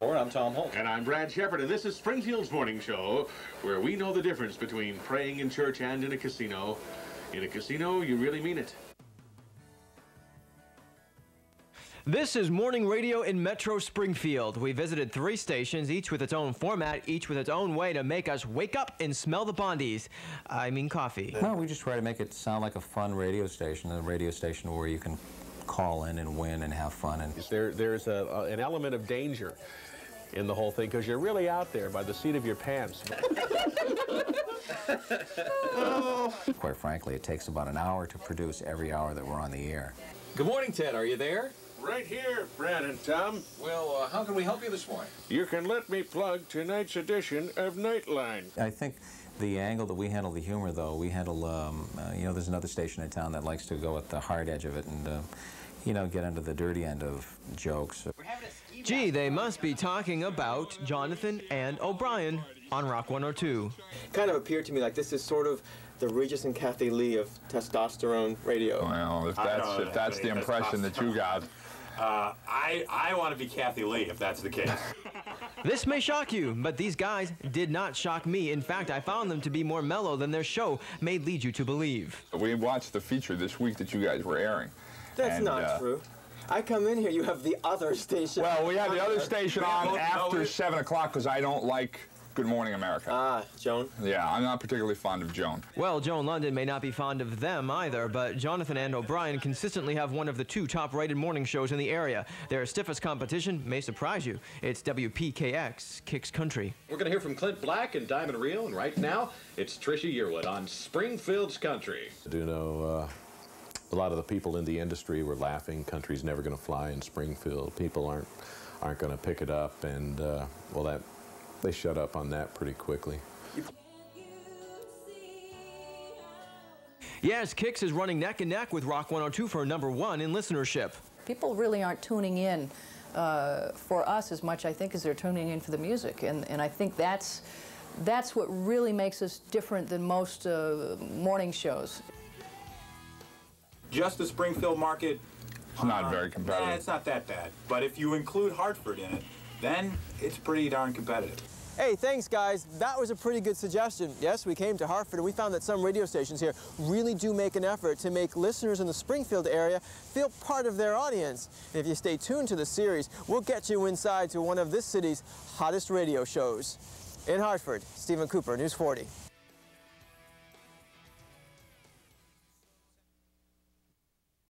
I'm Tom Holt. And I'm Brad Shepard, and this is Springfield's Morning Show, where we know the difference between praying in church and in a casino. In a casino, you really mean it. This is morning radio in Metro Springfield. We visited 3 stations, each with its own format, each with its own way to make us wake up and smell the Bondies. I mean coffee. Well, we just try to make it sound like a fun radio station, a radio station where you can call in and win and have fun. And there's an element of danger in the whole thing, because you're really out there by the seat of your pants. Quite frankly, it takes about an hour to produce every hour that we're on the air. Good morning, Ted. Are you there? Right here, Brad and Tom. Well, how can we help you this morning? You can let me plug tonight's edition of Nightline. I think the angle that we handle the humor, though, we handle, you know, there's another station in town that likes to go at the hard edge of it and, you know, get into the dirty end of jokes. Gee, they must be talking about Jonathan and O'Brien on Rock 102. Kind of appeared to me like this is sort of the Regis and Kathy Lee of testosterone radio. Well, if that's the impression that you got. I want to be Kathy Lee, if that's the case. This may shock you, but these guys did not shock me. In fact, I found them to be more mellow than their show may lead you to believe. We watched the feature this week that you guys were airing. That's not true. I come in here, you have the other station. Well, we had the other station on after 7 o'clock because I don't like Good Morning America. Ah, Joan? Yeah, I'm not particularly fond of Joan. Well, Joan London may not be fond of them either, but Jonathan and O'Brien consistently have one of the 2 top-rated morning shows in the area. Their stiffest competition may surprise you. It's WPKX, Kicks Country. We're going to hear from Clint Black and Diamond Reel, and right now, it's Trisha Yearwood on Springfield's Country. I do know a lot of the people in the industry were laughing. Country's never going to fly in Springfield. People aren't going to pick it up, and well, they shut up on that pretty quickly. Yes, Kicks is running neck and neck with Rock 102 for #1 in listenership. People really aren't tuning in for us as much, I think, as they're tuning in for the music, and I think that's what really makes us different than most morning shows. Just the Springfield market. It's not very competitive. It's not that bad. But if you include Hartford in it, then it's pretty darn competitive. Hey, thanks, guys. That was a pretty good suggestion. Yes, we came to Hartford, and we found that some radio stations here really do make an effort to make listeners in the Springfield area feel part of their audience. And if you stay tuned to the series, we'll get you inside to one of this city's hottest radio shows. In Hartford, Stephen Cooper, News 40.